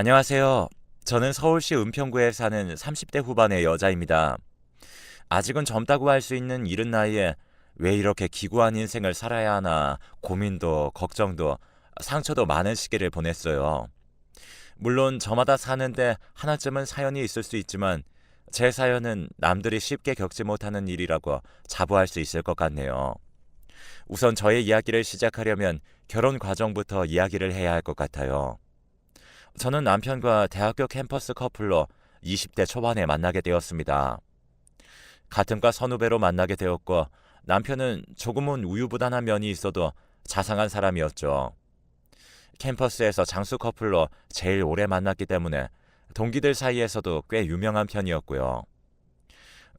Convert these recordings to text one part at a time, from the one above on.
안녕하세요. 저는 서울시 은평구에 사는 30대 후반의 여자입니다. 아직은 젊다고 할 수 있는 이른 나이에 왜 이렇게 기구한 인생을 살아야 하나 고민도 걱정도 상처도 많은 시기를 보냈어요. 물론 저마다 사는데 하나쯤은 사연이 있을 수 있지만 제 사연은 남들이 쉽게 겪지 못하는 일이라고 자부할 수 있을 것 같네요. 우선 저의 이야기를 시작하려면 결혼 과정부터 이야기를 해야 할 것 같아요. 저는 남편과 대학교 캠퍼스 커플로 20대 초반에 만나게 되었습니다. 같은 과 선후배로 만나게 되었고 남편은 조금은 우유부단한 면이 있어도 자상한 사람이었죠. 캠퍼스에서 장수 커플로 제일 오래 만났기 때문에 동기들 사이에서도 꽤 유명한 편이었고요.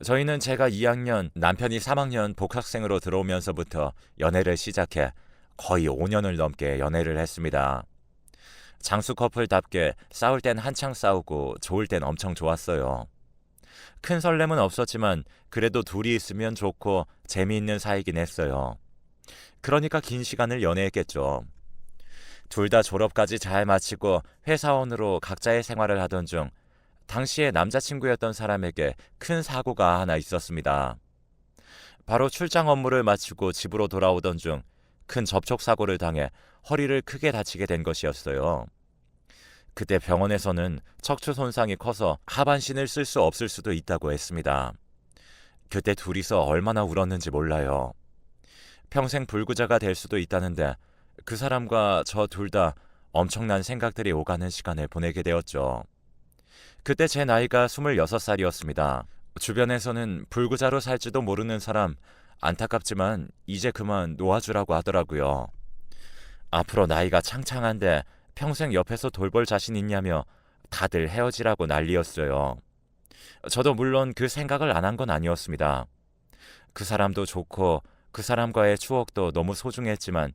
저희는 제가 2학년, 남편이 3학년 복학생으로 들어오면서부터 연애를 시작해 거의 5년을 넘게 연애를 했습니다. 장수 커플답게 싸울 땐 한창 싸우고 좋을 땐 엄청 좋았어요. 큰 설렘은 없었지만 그래도 둘이 있으면 좋고 재미있는 사이긴 했어요. 그러니까 긴 시간을 연애했겠죠. 둘 다 졸업까지 잘 마치고 회사원으로 각자의 생활을 하던 중 당시에 남자친구였던 사람에게 큰 사고가 하나 있었습니다. 바로 출장 업무를 마치고 집으로 돌아오던 중 큰 접촉사고를 당해 허리를 크게 다치게 된 것이었어요. 그때 병원에서는 척추 손상이 커서 하반신을 쓸 수 없을 수도 있다고 했습니다. 그때 둘이서 얼마나 울었는지 몰라요. 평생 불구자가 될 수도 있다는데 그 사람과 저 둘 다 엄청난 생각들이 오가는 시간을 보내게 되었죠. 그때 제 나이가 26살이었습니다. 주변에서는 불구자로 살지도 모르는 사람, 안타깝지만 이제 그만 놓아주라고 하더라고요. 앞으로 나이가 창창한데 평생 옆에서 돌볼 자신 있냐며 다들 헤어지라고 난리였어요. 저도 물론 그 생각을 안 한 건 아니었습니다. 그 사람도 좋고 그 사람과의 추억도 너무 소중했지만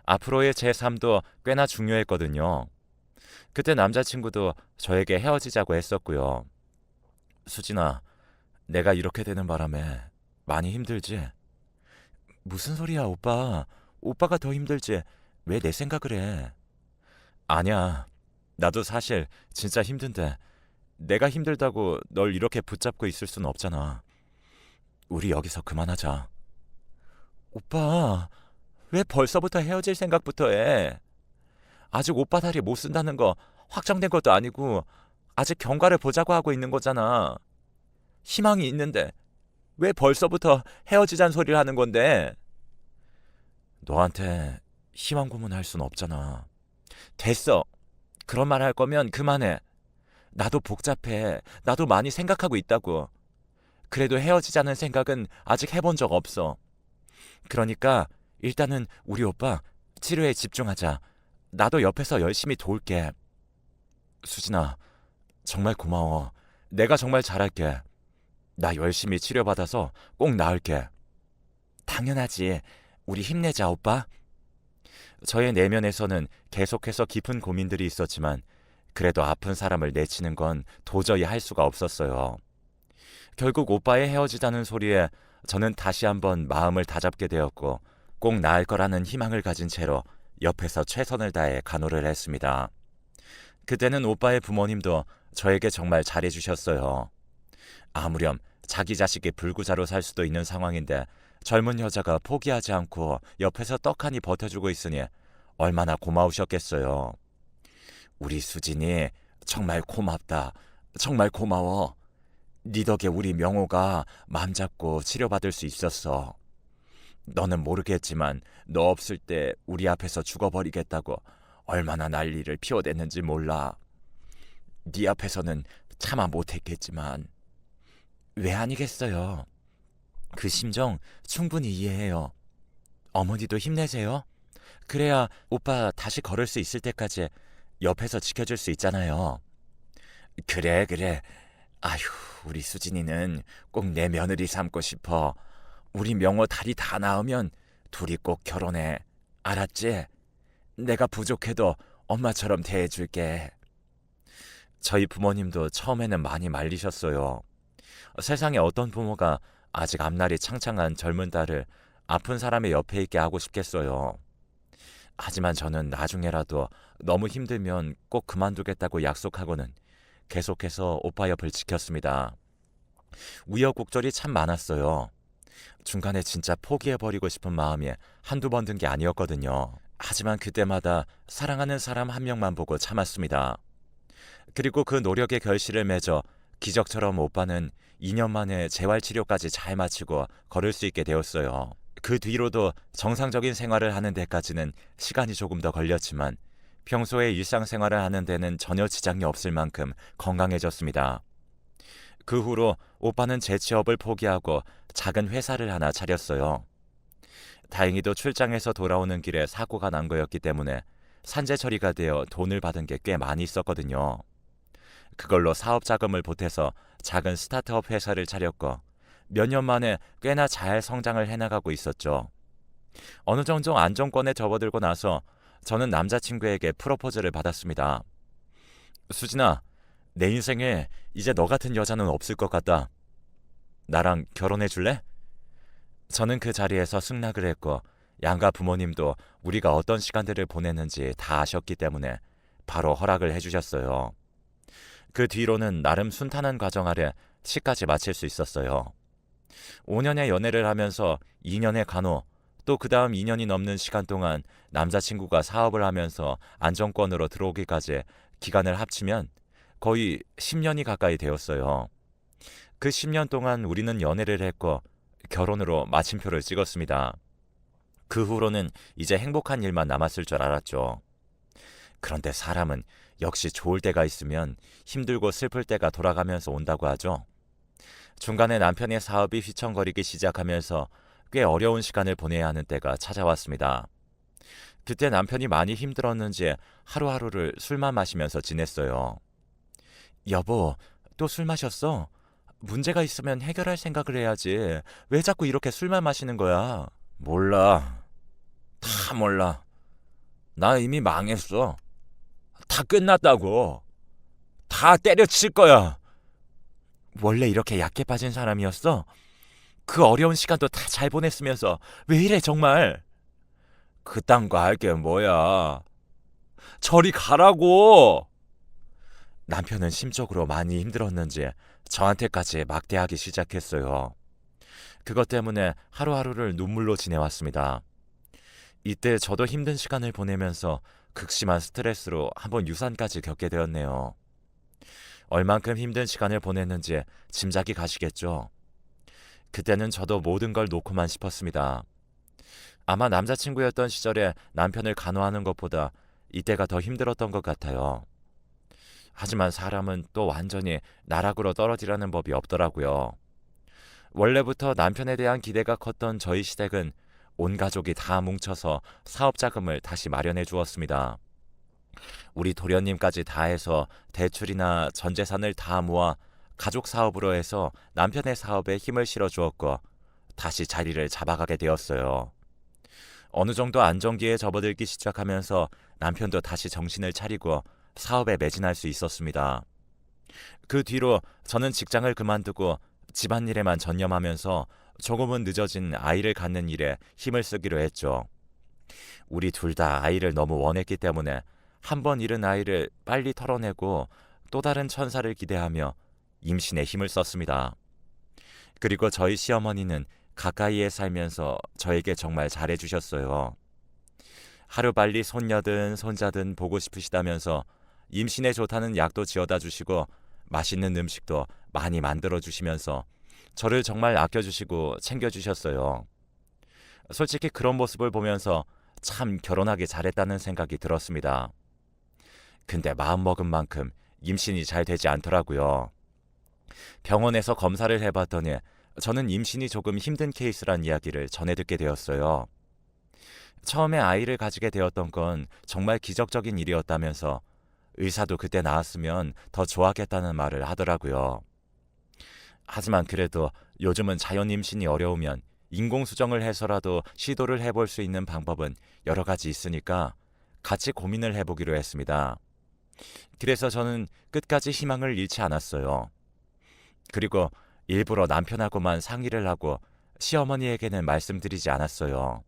앞으로의 제 삶도 꽤나 중요했거든요. 그때 남자친구도 저에게 헤어지자고 했었고요. 수진아, 내가 이렇게 되는 바람에 많이 힘들지? 무슨 소리야, 오빠. 오빠가 더 힘들지. 왜 내 생각을 해? 아니야. 나도 사실 진짜 힘든데 내가 힘들다고 널 이렇게 붙잡고 있을 순 없잖아. 우리 여기서 그만하자. 오빠, 왜 벌써부터 헤어질 생각부터 해? 아직 오빠 다리 못 쓴다는 거 확정된 것도 아니고 아직 경과를 보자고 하고 있는 거잖아. 희망이 있는데 왜 벌써부터 헤어지자는 소리를 하는 건데? 너한테 희망 고문할 순 없잖아. 됐어. 그런 말 할 거면 그만해. 나도 복잡해. 나도 많이 생각하고 있다고. 그래도 헤어지자는 생각은 아직 해본 적 없어. 그러니까 일단은 우리 오빠 치료에 집중하자. 나도 옆에서 열심히 도울게. 수진아, 정말 고마워. 내가 정말 잘할게. 나 열심히 치료받아서 꼭 나을게. 당연하지. 우리 힘내자, 오빠. 저의 내면에서는 계속해서 깊은 고민들이 있었지만 그래도 아픈 사람을 내치는 건 도저히 할 수가 없었어요. 결국 오빠의 헤어지자는 소리에 저는 다시 한번 마음을 다잡게 되었고 꼭 나을 거라는 희망을 가진 채로 옆에서 최선을 다해 간호를 했습니다. 그때는 오빠의 부모님도 저에게 정말 잘해주셨어요. 아무렴 자기 자식이 불구자로 살 수도 있는 상황인데 젊은 여자가 포기하지 않고 옆에서 떡하니 버텨주고 있으니 얼마나 고마우셨겠어요. 우리 수진이 정말 고맙다. 정말 고마워. 네 덕에 우리 명호가 맘 잡고 치료받을 수 있었어. 너는 모르겠지만 너 없을 때 우리 앞에서 죽어버리겠다고 얼마나 난리를 피워댔는지 몰라. 네 앞에서는 차마 못했겠지만 왜 아니겠어요. 그 심정 충분히 이해해요. 어머니도 힘내세요. 그래야 오빠 다시 걸을 수 있을 때까지 옆에서 지켜줄 수 있잖아요. 그래, 그래. 아휴, 우리 수진이는 꼭 내 며느리 삼고 싶어. 우리 명호 다리 다 나으면 둘이 꼭 결혼해. 알았지? 내가 부족해도 엄마처럼 대해줄게. 저희 부모님도 처음에는 많이 말리셨어요. 세상에 어떤 부모가 아직 앞날이 창창한 젊은 딸을 아픈 사람의 옆에 있게 하고 싶겠어요. 하지만 저는 나중에라도 너무 힘들면 꼭 그만두겠다고 약속하고는 계속해서 오빠 옆을 지켰습니다. 우여곡절이 참 많았어요. 중간에 진짜 포기해버리고 싶은 마음이 한두 번 든 게 아니었거든요. 하지만 그때마다 사랑하는 사람 한 명만 보고 참았습니다. 그리고 그 노력의 결실을 맺어 기적처럼 오빠는 2년 만에 재활치료까지 잘 마치고 걸을 수 있게 되었어요. 그 뒤로도 정상적인 생활을 하는 데까지는 시간이 조금 더 걸렸지만 평소에 일상생활을 하는 데는 전혀 지장이 없을 만큼 건강해졌습니다. 그 후로 오빠는 재취업을 포기하고 작은 회사를 하나 차렸어요. 다행히도 출장에서 돌아오는 길에 사고가 난 거였기 때문에 산재 처리가 되어 돈을 받은 게 꽤 많이 있었거든요. 그걸로 사업 자금을 보태서 작은 스타트업 회사를 차렸고 몇 년 만에 꽤나 잘 성장을 해나가고 있었죠. 어느 정도 안정권에 접어들고 나서 저는 남자친구에게 프로포즈를 받았습니다. 수진아, 내 인생에 이제 너 같은 여자는 없을 것 같다. 나랑 결혼해 줄래? 저는 그 자리에서 승낙을 했고 양가 부모님도 우리가 어떤 시간들을 보냈는지 다 아셨기 때문에 바로 허락을 해주셨어요. 그 뒤로는 나름 순탄한 과정 아래 시까지 마칠 수 있었어요. 5년의 연애를 하면서 2년의 간호, 또 그 다음 2년이 넘는 시간 동안 남자친구가 사업을 하면서 안정권으로 들어오기까지 기간을 합치면 거의 10년이 가까이 되었어요. 그 10년 동안 우리는 연애를 했고 결혼으로 마침표를 찍었습니다. 그 후로는 이제 행복한 일만 남았을 줄 알았죠. 그런데 사람은 역시 좋을 때가 있으면 힘들고 슬플 때가 돌아가면서 온다고 하죠. 중간에 남편의 사업이 휘청거리기 시작하면서 꽤 어려운 시간을 보내야 하는 때가 찾아왔습니다. 그때 남편이 많이 힘들었는지 하루하루를 술만 마시면서 지냈어요. 여보, 또 술 마셨어? 문제가 있으면 해결할 생각을 해야지. 왜 자꾸 이렇게 술만 마시는 거야? 몰라. 다 몰라. 나 이미 망했어. 다 끝났다고. 다 때려칠 거야. 원래 이렇게 약해 빠진 사람이었어? 그 어려운 시간도 다 잘 보냈으면서 왜 이래 정말? 그딴 거 할 게 뭐야. 저리 가라고. 남편은 심적으로 많이 힘들었는지 저한테까지 막대하기 시작했어요. 그것 때문에 하루하루를 눈물로 지내왔습니다. 이때 저도 힘든 시간을 보내면서 극심한 스트레스로 한번 유산까지 겪게 되었네요. 얼만큼 힘든 시간을 보냈는지 짐작이 가시겠죠? 그때는 저도 모든 걸 놓고만 싶었습니다. 아마 남자친구였던 시절에 남편을 간호하는 것보다 이때가 더 힘들었던 것 같아요. 하지만 사람은 또 완전히 나락으로 떨어지라는 법이 없더라고요. 원래부터 남편에 대한 기대가 컸던 저희 시댁은 온 가족이 다 뭉쳐서 사업 자금을 다시 마련해 주었습니다. 우리 도련님까지 다 해서 대출이나 전 재산을 다 모아 가족 사업으로 해서 남편의 사업에 힘을 실어 주었고 다시 자리를 잡아가게 되었어요. 어느 정도 안정기에 접어들기 시작하면서 남편도 다시 정신을 차리고 사업에 매진할 수 있었습니다. 그 뒤로 저는 직장을 그만두고 집안일에만 전념하면서 조금은 늦어진 아이를 갖는 일에 힘을 쓰기로 했죠. 우리 둘 다 아이를 너무 원했기 때문에 한 번 잃은 아이를 빨리 털어내고 또 다른 천사를 기대하며 임신에 힘을 썼습니다. 그리고 저희 시어머니는 가까이에 살면서 저에게 정말 잘해주셨어요. 하루빨리 손녀든 손자든 보고 싶으시다면서 임신에 좋다는 약도 지어다 주시고 맛있는 음식도 많이 만들어 주시면서 저를 정말 아껴주시고 챙겨주셨어요. 솔직히 그런 모습을 보면서 참 결혼하기 잘했다는 생각이 들었습니다. 근데 마음먹은 만큼 임신이 잘 되지 않더라고요. 병원에서 검사를 해봤더니 저는 임신이 조금 힘든 케이스란 이야기를 전해 듣게 되었어요. 처음에 아이를 가지게 되었던 건 정말 기적적인 일이었다면서 의사도 그때 나았으면 더 좋았겠다는 말을 하더라고요. 하지만 그래도 요즘은 자연 임신이 어려우면 인공수정을 해서라도 시도를 해볼 수 있는 방법은 여러 가지 있으니까 같이 고민을 해보기로 했습니다. 그래서 저는 끝까지 희망을 잃지 않았어요. 그리고 일부러 남편하고만 상의를 하고 시어머니에게는 말씀드리지 않았어요.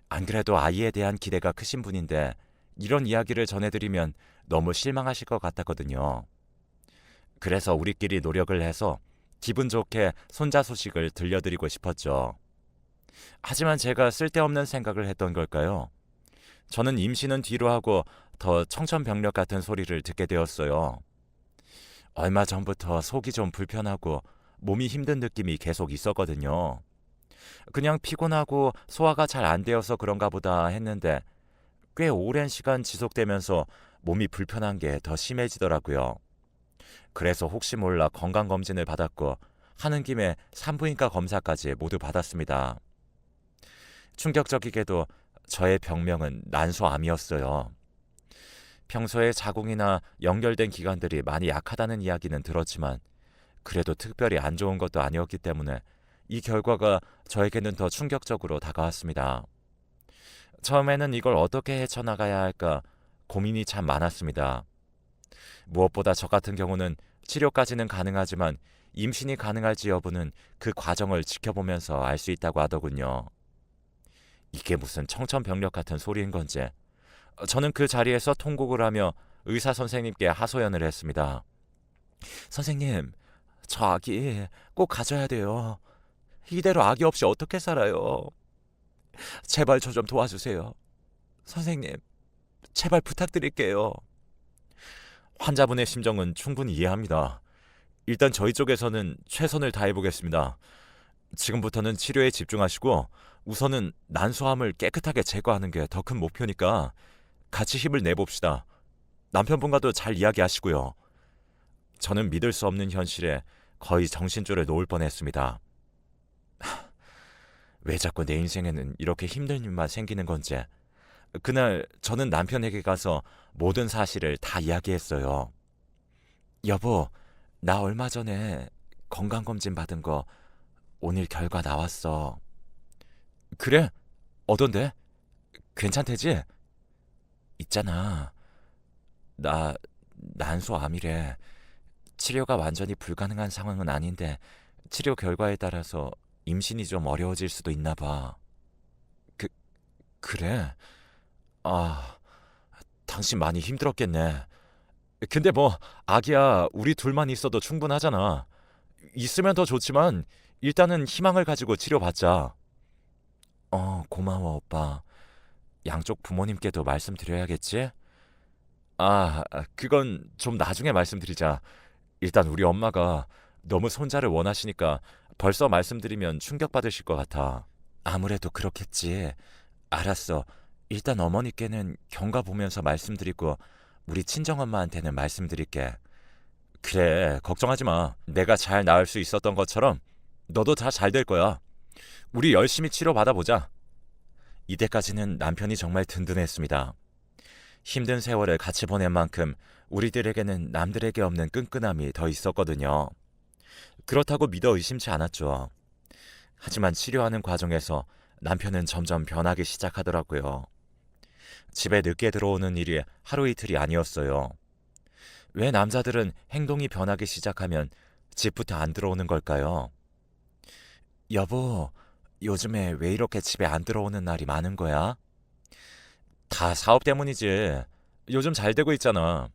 안 그래도 아이에 대한 기대가 크신 분인데 이런 이야기를 전해드리면 너무 실망하실 것 같았거든요. 그래서 우리끼리 노력을 해서 기분 좋게 손자 소식을 들려드리고 싶었죠. 하지만 제가 쓸데없는 생각을 했던 걸까요? 저는 임신은 뒤로 하고 더 청천벽력 같은 소리를 듣게 되었어요. 얼마 전부터 속이 좀 불편하고 몸이 힘든 느낌이 계속 있었거든요. 그냥 피곤하고 소화가 잘 안 되어서 그런가 보다 했는데 꽤 오랜 시간 지속되면서 몸이 불편한 게 더 심해지더라고요. 그래서 혹시 몰라 건강검진을 받았고 하는 김에 산부인과 검사까지 모두 받았습니다. 충격적이게도 저의 병명은 난소암이었어요. 평소에 자궁이나 연결된 기관들이 많이 약하다는 이야기는 들었지만 그래도 특별히 안 좋은 것도 아니었기 때문에 이 결과가 저에게는 더 충격적으로 다가왔습니다. 처음에는 이걸 어떻게 헤쳐나가야 할까 고민이 참 많았습니다. 무엇보다 저 같은 경우는 치료까지는 가능하지만 임신이 가능할지 여부는 그 과정을 지켜보면서 알 수 있다고 하더군요. 이게 무슨 청천벽력 같은 소리인 건지 저는 그 자리에서 통곡을 하며 의사 선생님께 하소연을 했습니다. 선생님, 저 아기 꼭 가져야 돼요. 이대로 아기 없이 어떻게 살아요? 제발 저 좀 도와주세요. 선생님, 제발 부탁드릴게요. 환자분의 심정은 충분히 이해합니다. 일단 저희 쪽에서는 최선을 다해보겠습니다. 지금부터는 치료에 집중하시고 우선은 난소암을 깨끗하게 제거하는 게 더 큰 목표니까 같이 힘을 내봅시다. 남편분과도 잘 이야기하시고요. 저는 믿을 수 없는 현실에 거의 정신줄을 놓을 뻔했습니다. 왜 자꾸 내 인생에는 이렇게 힘든 일만 생기는 건지. 그날 저는 남편에게 가서 모든 사실을 다 이야기했어요. 여보, 나 얼마 전에 건강검진 받은 거 오늘 결과 나왔어. 그래? 어떤데? 괜찮대지? 있잖아. 나 난소암이래. 치료가 완전히 불가능한 상황은 아닌데 치료 결과에 따라서 임신이 좀 어려워질 수도 있나 봐. 그, 그래? 아, 당신 많이 힘들었겠네. 근데 뭐 아기야 우리 둘만 있어도 충분하잖아. 있으면 더 좋지만 일단은 희망을 가지고 치료받자. 고마워 오빠. 양쪽 부모님께도 말씀드려야겠지? 그건 좀 나중에 말씀드리자. 일단 우리 엄마가 너무 손자를 원하시니까 벌써 말씀드리면 충격받으실 것 같아. 아무래도 그렇겠지. 알았어. 일단 어머니께는 경과 보면서 말씀드리고 우리 친정엄마한테는 말씀드릴게. 그래, 걱정하지 마. 내가 잘 나을 수 있었던 것처럼 너도 다 잘 될 거야. 우리 열심히 치료 받아보자. 이때까지는 남편이 정말 든든했습니다. 힘든 세월을 같이 보낸 만큼 우리들에게는 남들에게 없는 끈끈함이 더 있었거든요. 그렇다고 믿어 의심치 않았죠. 하지만 치료하는 과정에서 남편은 점점 변하기 시작하더라고요. 집에 늦게 들어오는 일이 하루 이틀이 아니었어요. 왜 남자들은 행동이 변하기 시작하면 집부터 안 들어오는 걸까요? 여보, 요즘에 왜 이렇게 집에 안 들어오는 날이 많은 거야? 다 사업 때문이지. 요즘 잘 되고 있잖아.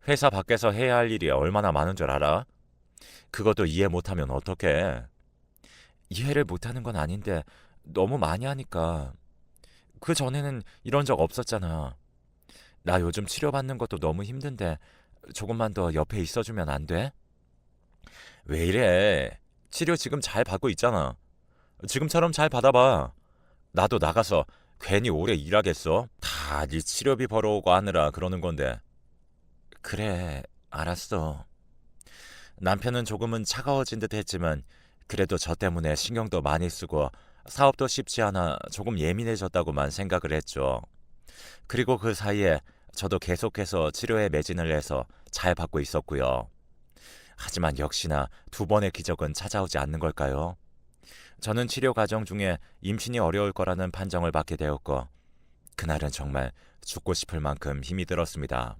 회사 밖에서 해야 할 일이 얼마나 많은 줄 알아? 그것도 이해 못하면 어떡해? 이해를 못하는 건 아닌데 너무 많이 하니까. 그 전에는 이런 적 없었잖아. 나 요즘 치료받는 것도 너무 힘든데 조금만 더 옆에 있어주면 안 돼? 왜 이래? 치료 지금 잘 받고 있잖아. 지금처럼 잘 받아봐. 나도 나가서 괜히 오래 일하겠어? 다 네 치료비 벌어오고 하느라 그러는 건데. 그래, 알았어. 남편은 조금은 차가워진 듯 했지만 그래도 저 때문에 신경도 많이 쓰고 사업도 쉽지 않아 조금 예민해졌다고만 생각을 했죠. 그리고 그 사이에 저도 계속해서 치료에 매진을 해서 잘 받고 있었고요. 하지만 역시나 두 번의 기적은 찾아오지 않는 걸까요? 저는 치료 과정 중에 임신이 어려울 거라는 판정을 받게 되었고 그날은 정말 죽고 싶을 만큼 힘이 들었습니다.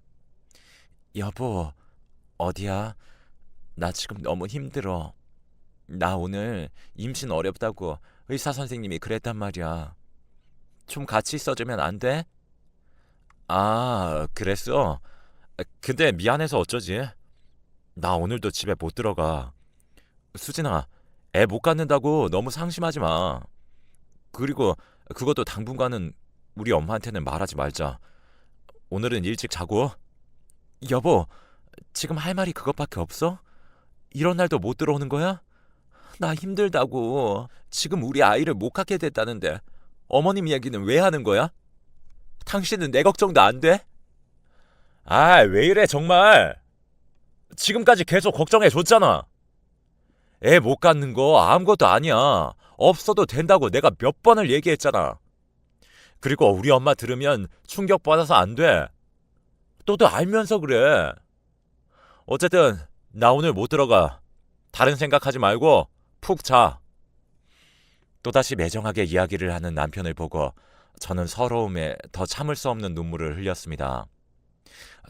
여보, 어디야? 나 지금 너무 힘들어. 나 오늘 임신 어렵다고 의사 선생님이 그랬단 말이야. 좀 같이 있어주면 안 돼? 아, 그랬어? 근데 미안해서 어쩌지? 나 오늘도 집에 못 들어가. 수진아, 애 못 갖는다고 너무 상심하지 마. 그리고 그것도 당분간은 우리 엄마한테는 말하지 말자. 오늘은 일찍 자고. 여보, 지금 할 말이 그것밖에 없어? 이런 날도 못 들어오는 거야? 나 힘들다고. 지금 우리 아이를 못 갖게 됐다는데 어머님 얘기는 왜 하는 거야? 당신은 내 걱정도 안 돼? 아, 왜 이래 정말. 지금까지 계속 걱정해 줬잖아. 애 못 갖는 거 아무것도 아니야. 없어도 된다고 내가 몇 번을 얘기했잖아. 그리고 우리 엄마 들으면 충격받아서 안 돼. 너도 알면서 그래. 어쨌든 나 오늘 못 들어가. 다른 생각하지 말고 푹 자. 또다시 매정하게 이야기를 하는 남편을 보고 저는 서러움에 더 참을 수 없는 눈물을 흘렸습니다.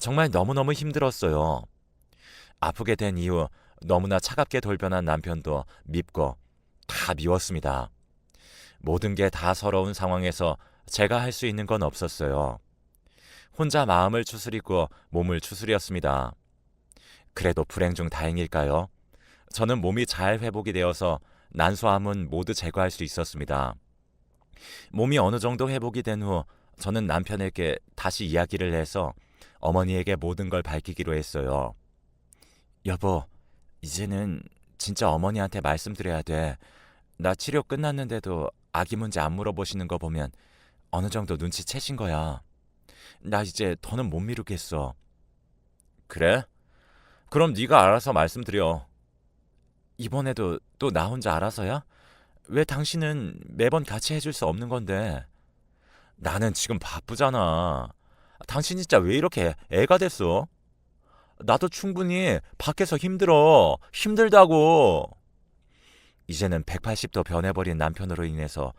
정말 너무너무 힘들었어요. 아프게 된 이후 너무나 차갑게 돌변한 남편도 밉고 다 미웠습니다. 모든 게 다 서러운 상황에서 제가 할 수 있는 건 없었어요. 혼자 마음을 추스리고 몸을 추스렸습니다. 그래도 불행 중 다행일까요? 저는 몸이 잘 회복이 되어서 난소암은 모두 제거할 수 있었습니다. 몸이 어느 정도 회복이 된 후 저는 남편에게 다시 이야기를 해서 어머니에게 모든 걸 밝히기로 했어요. 여보, 이제는 진짜 어머니한테 말씀드려야 돼. 나 치료 끝났는데도 아기 문제 안 물어보시는 거 보면 어느 정도 눈치채신 거야. 나 이제 더는 못 미루겠어. 그래? 그럼 네가 알아서 말씀드려. 이번에도 또 나 혼자 알아서야? 왜 당신은 매번 같이 해줄 수 없는 건데? 나는 지금 바쁘잖아. 당신 진짜 왜 이렇게 애가 됐어? 나도 충분히 밖에서 힘들어. 힘들다고. 이제는 180도 변해버린 남편으로 인해서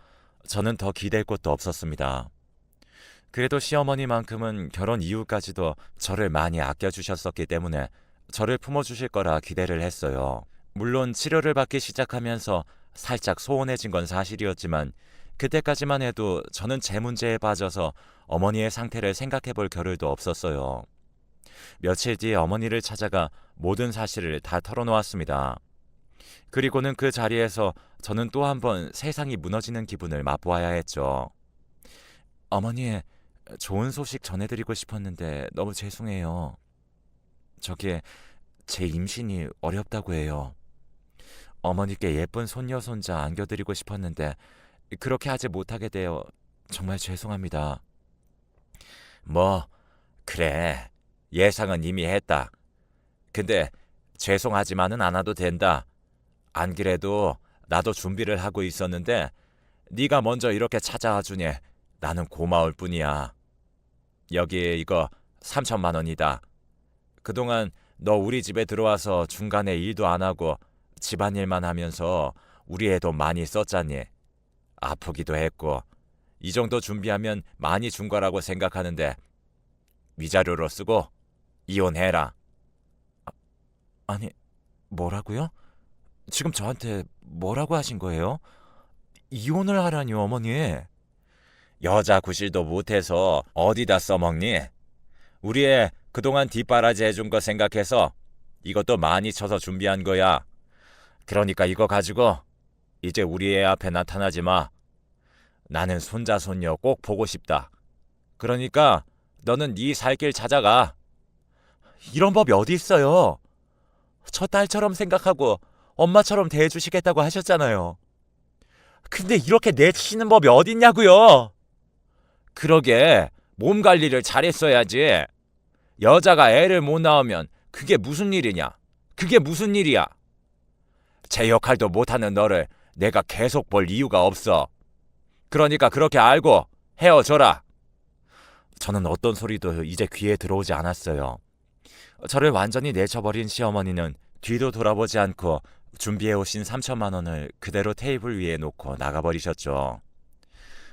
저는 더 기댈 곳도 없었습니다. 그래도 시어머니만큼은 결혼 이후까지도 저를 많이 아껴주셨었기 때문에 저를 품어주실 거라 기대를 했어요. 물론 치료를 받기 시작하면서 살짝 소원해진 건 사실이었지만 그때까지만 해도 저는 제 문제에 빠져서 어머니의 상태를 생각해 볼 겨를도 없었어요. 며칠 뒤에 어머니를 찾아가 모든 사실을 다 털어놓았습니다. 그리고는 그 자리에서 저는 또 한 번 세상이 무너지는 기분을 맛보아야 했죠. 어머니, 좋은 소식 전해드리고 싶었는데 너무 죄송해요. 저게 제 임신이 어렵다고 해요. 어머니께 예쁜 손녀 손자 안겨드리고 싶었는데 그렇게 하지 못하게 되어 정말 죄송합니다. 뭐 그래, 예상은 이미 했다. 근데 죄송하지만은 않아도 된다. 안 그래도 나도 준비를 하고 있었는데 네가 먼저 이렇게 찾아와 주니 나는 고마울 뿐이야. 여기 이거 3천만 원이다. 그동안 너 우리 집에 들어와서 중간에 일도 안 하고 집안일만 하면서 우리 애도 많이 썼잖니. 아프기도 했고 이 정도 준비하면 많이 준 거라고 생각하는데 위자료로 쓰고 이혼해라. 아니, 뭐라고요? 지금 저한테 뭐라고 하신 거예요? 이혼을 하라니요, 어머니. 여자 구실도 못해서 어디다 써먹니? 우리 애 그동안 뒷바라지 해준 거 생각해서 이것도 많이 쳐서 준비한 거야. 그러니까 이거 가지고 이제 우리 애 앞에 나타나지 마. 나는 손자 손녀 꼭 보고 싶다. 그러니까 너는 네 살 길 찾아가. 이런 법이 어디 있어요? 저 딸처럼 생각하고 엄마처럼 대해주시겠다고 하셨잖아요. 근데 이렇게 내치시는 법이 어딨냐고요? 그러게, 몸 관리를 잘했어야지. 여자가 애를 못 낳으면 그게 무슨 일이냐? 그게 무슨 일이야? 제 역할도 못하는 너를 내가 계속 볼 이유가 없어. 그러니까 그렇게 알고 헤어져라. 저는 어떤 소리도 이제 귀에 들어오지 않았어요. 저를 완전히 내쳐버린 시어머니는 뒤도 돌아보지 않고 준비해 오신 3천만 원을 그대로 테이블 위에 놓고 나가버리셨죠.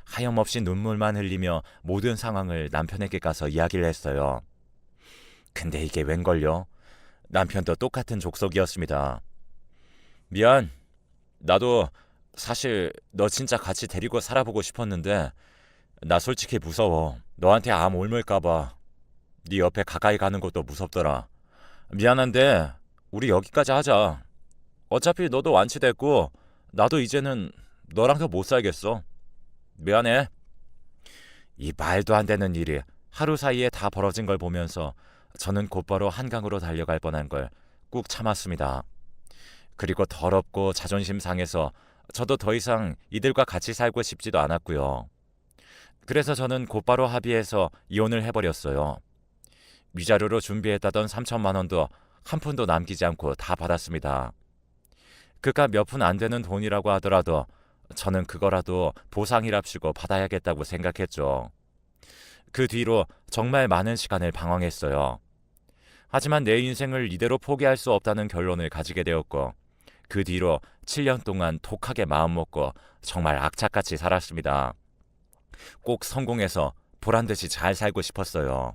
하염없이 눈물만 흘리며 모든 상황을 남편에게 가서 이야기를 했어요. 근데 이게 웬걸요? 남편도 똑같은 족속이었습니다. 미안. 나도 사실 너 진짜 같이 데리고 살아보고 싶었는데 나 솔직히 무서워. 너한테 암 옮을까봐. 네 옆에 가까이 가는 것도 무섭더라. 미안한데 우리 여기까지 하자. 어차피 너도 완치됐고 나도 이제는 너랑 더 못 살겠어. 미안해. 이 말도 안 되는 일이 하루 사이에 다 벌어진 걸 보면서 저는 곧바로 한강으로 달려갈 뻔한 걸 꾹 참았습니다. 그리고 더럽고 자존심 상해서 저도 더 이상 이들과 같이 살고 싶지도 않았고요. 그래서 저는 곧바로 합의해서 이혼을 해버렸어요. 위자료로 준비했다던 3천만 원도 한 푼도 남기지 않고 다 받았습니다. 그깟 몇 푼 안 되는 돈이라고 하더라도 저는 그거라도 보상이랍시고 받아야겠다고 생각했죠. 그 뒤로 정말 많은 시간을 방황했어요. 하지만 내 인생을 이대로 포기할 수 없다는 결론을 가지게 되었고 그 뒤로 7년 동안 독하게 마음먹고 정말 악착같이 살았습니다. 꼭 성공해서 보란듯이 잘 살고 싶었어요.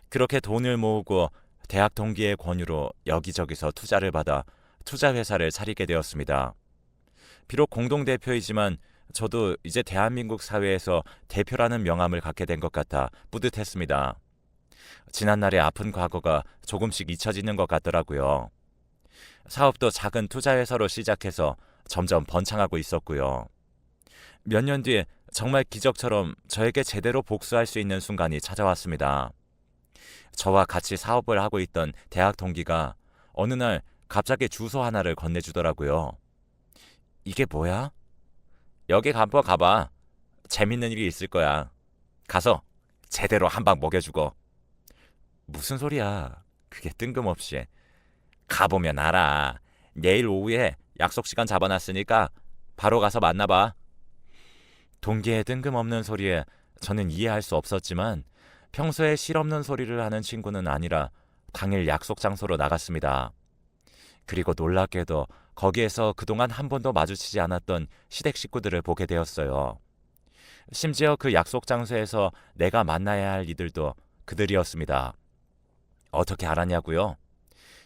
그렇게 돈을 모으고 대학 동기의 권유로 여기저기서 투자를 받아 투자회사를 차리게 되었습니다. 비록 공동대표이지만 저도 이제 대한민국 사회에서 대표라는 명함을 갖게 된 것 같아 뿌듯했습니다. 지난날의 아픈 과거가 조금씩 잊혀지는 것 같더라고요. 사업도 작은 투자회사로 시작해서 점점 번창하고 있었고요. 몇 년 뒤에 정말 기적처럼 저에게 제대로 복수할 수 있는 순간이 찾아왔습니다. 저와 같이 사업을 하고 있던 대학 동기가 어느 날 갑자기 주소 하나를 건네주더라고요. 이게 뭐야? 여기 한번 가봐. 재밌는 일이 있을 거야. 가서 제대로 한 방 먹여주고. 무슨 소리야? 그게 뜬금없이. 가보면 알아. 내일 오후에 약속 시간 잡아놨으니까 바로 가서 만나봐. 동기의 뜬금없는 소리에 저는 이해할 수 없었지만 평소에 실없는 소리를 하는 친구는 아니라 당일 약속 장소로 나갔습니다. 그리고 놀랍게도 거기에서 그동안 한 번도 마주치지 않았던 시댁 식구들을 보게 되었어요. 심지어 그 약속 장소에서 내가 만나야 할 이들도 그들이었습니다. 어떻게 알았냐고요?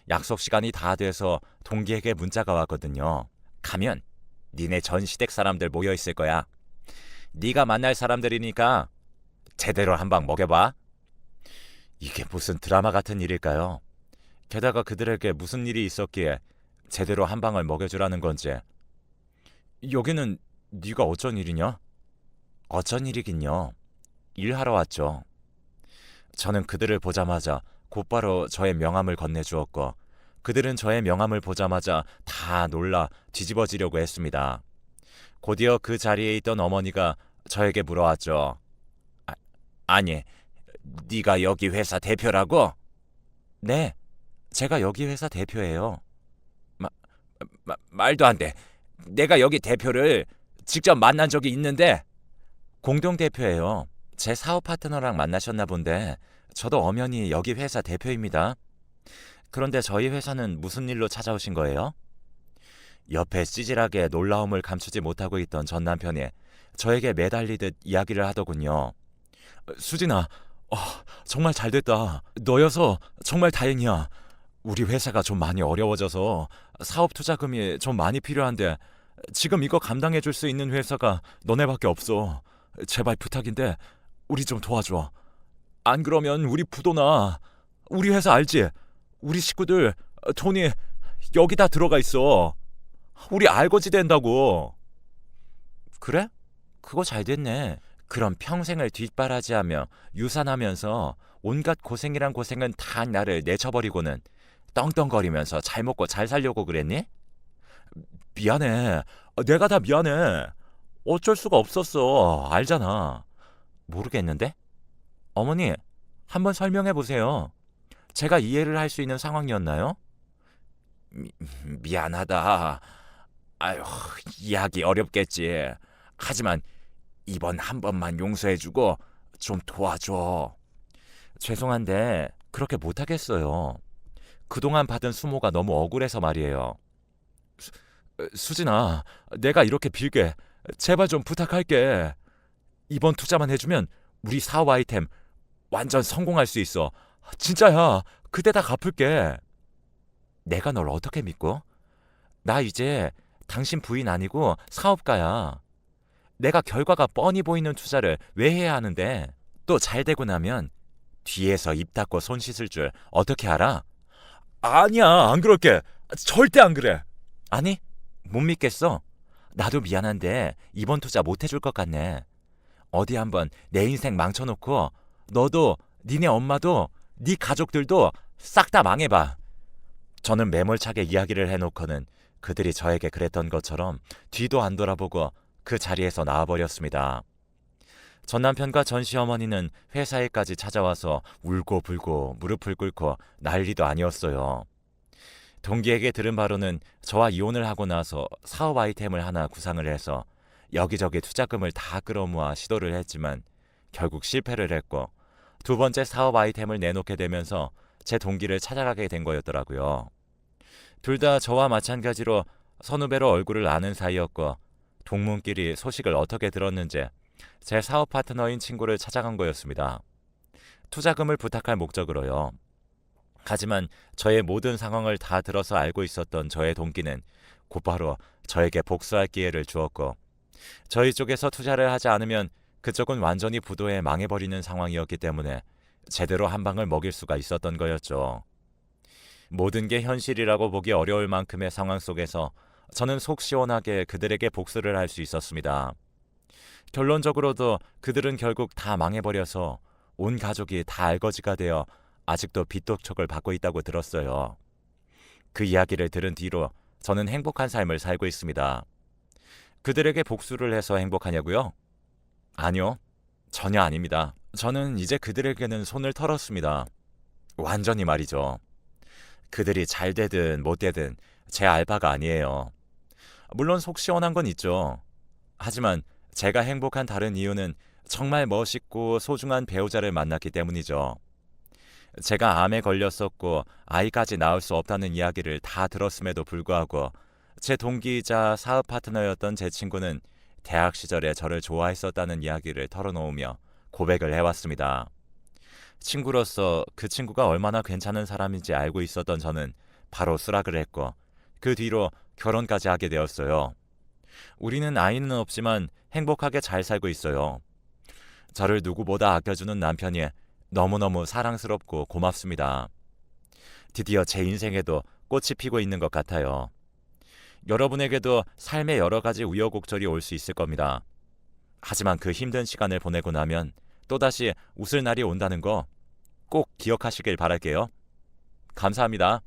약속 시간이 다 돼서 동기에게 문자가 왔거든요. 가면 니네 전 시댁 사람들 모여 있을 거야. 네가 만날 사람들이니까 제대로 한 방 먹여봐. 이게 무슨 드라마 같은 일일까요? 게다가 그들에게 무슨 일이 있었기에 제대로 한 방을 먹여주라는 건지. 여기는 네가 어쩐 일이냐? 어쩐 일이긴요. 일하러 왔죠. 저는 그들을 보자마자 곧바로 저의 명함을 건네주었고 그들은 저의 명함을 보자마자 다 놀라 뒤집어지려고 했습니다. 곧이어 그 자리에 있던 어머니가 저에게 물어왔죠. 아니, 네가 여기 회사 대표라고? 네, 제가 여기 회사 대표예요. 말도 안 돼. 내가 여기 대표를 직접 만난 적이 있는데. 공동대표예요. 제 사업 파트너랑 만나셨나 본데 저도 엄연히 여기 회사 대표입니다. 그런데 저희 회사는 무슨 일로 찾아오신 거예요? 옆에 찌질하게 놀라움을 감추지 못하고 있던 전 남편이 저에게 매달리듯 이야기를 하더군요. 수진아, 정말 잘됐다. 너여서 정말 다행이야. 우리 회사가 좀 많이 어려워져서 사업 투자금이 좀 많이 필요한데 지금 이거 감당해 줄 수 있는 회사가 너네밖에 없어. 제발 부탁인데 우리 좀 도와줘. 안 그러면 우리 부도나. 우리 회사 알지? 우리 식구들 돈이 여기 다 들어가 있어. 우리 알거지 된다고. 그래? 그거 잘 됐네. 그럼 평생을 뒷바라지하며 유산하면서 온갖 고생이란 고생은 다 나를 내쳐버리고는 떵떵거리면서 잘 먹고 잘 살려고 그랬니? 미안해. 내가 다 미안해. 어쩔 수가 없었어. 알잖아. 모르겠는데? 어머니, 한번 설명해 보세요. 제가 이해를 할 수 있는 상황이었나요? 미안하다. 아휴, 이해하기 어렵겠지. 하지만 이번 한 번만 용서해주고 좀 도와줘. 죄송한데 그렇게 못하겠어요. 그동안 받은 수모가 너무 억울해서 말이에요. 수진아, 내가 이렇게 빌게. 제발 좀 부탁할게. 이번 투자만 해주면 우리 사업 아이템 완전 성공할 수 있어. 진짜야. 그때 다 갚을게. 내가 널 어떻게 믿고? 나 이제 당신 부인 아니고 사업가야. 내가 결과가 뻔히 보이는 투자를 왜 해야 하는데? 또 잘 되고 나면 뒤에서 입 닫고 손 씻을 줄 어떻게 알아? 아니야, 안 그럴게. 절대 안 그래. 아니, 못 믿겠어. 나도 미안한데 이번 투자 못 해줄 것 같네. 어디 한번 내 인생 망쳐놓고 너도 니네 엄마도 네 가족들도 싹 다 망해봐. 저는 매몰차게 이야기를 해놓고는 그들이 저에게 그랬던 것처럼 뒤도 안 돌아보고 그 자리에서 나와버렸습니다. 전 남편과 전 시어머니는 회사에까지 찾아와서 울고 불고 무릎을 꿇고 난리도 아니었어요. 동기에게 들은 바로는 저와 이혼을 하고 나서 사업 아이템을 하나 구상을 해서 여기저기 투자금을 다 끌어모아 시도를 했지만 결국 실패를 했고, 두 번째 사업 아이템을 내놓게 되면서 제 동기를 찾아가게 된 거였더라고요. 둘 다 저와 마찬가지로 선후배로 얼굴을 아는 사이였고, 동문끼리 소식을 어떻게 들었는지 제 사업 파트너인 친구를 찾아간 거였습니다. 투자금을 부탁할 목적으로요. 하지만 저의 모든 상황을 다 들어서 알고 있었던 저의 동기는 곧바로 저에게 복수할 기회를 주었고, 저희 쪽에서 투자를 하지 않으면 그쪽은 완전히 부도에 망해버리는 상황이었기 때문에 제대로 한 방을 먹일 수가 있었던 거였죠. 모든 게 현실이라고 보기 어려울 만큼의 상황 속에서 저는 속 시원하게 그들에게 복수를 할 수 있었습니다. 결론적으로도 그들은 결국 다 망해버려서 온 가족이 다 알거지가 되어 아직도 빚도촉을 받고 있다고 들었어요. 그 이야기를 들은 뒤로 저는 행복한 삶을 살고 있습니다. 그들에게 복수를 해서 행복하냐고요? 아니요, 전혀 아닙니다. 저는 이제 그들에게는 손을 털었습니다. 완전히 말이죠. 그들이 잘 되든 못 되든 제 알바가 아니에요. 물론 속 시원한 건 있죠. 하지만 제가 행복한 다른 이유는 정말 멋있고 소중한 배우자를 만났기 때문이죠. 제가 암에 걸렸었고 아이까지 낳을 수 없다는 이야기를 다 들었음에도 불구하고 제 동기이자 사업 파트너였던 제 친구는 대학 시절에 저를 좋아했었다는 이야기를 털어놓으며 고백을 해왔습니다. 친구로서 그 친구가 얼마나 괜찮은 사람인지 알고 있었던 저는 바로 수락을 했고, 그 뒤로 결혼까지 하게 되었어요. 우리는 아이는 없지만 행복하게 잘 살고 있어요. 저를 누구보다 아껴주는 남편이 너무너무 사랑스럽고 고맙습니다. 드디어 제 인생에도 꽃이 피고 있는 것 같아요. 여러분에게도 삶의 여러 가지 우여곡절이 올 수 있을 겁니다. 하지만 그 힘든 시간을 보내고 나면 또다시 웃을 날이 온다는 거 꼭 기억하시길 바랄게요. 감사합니다.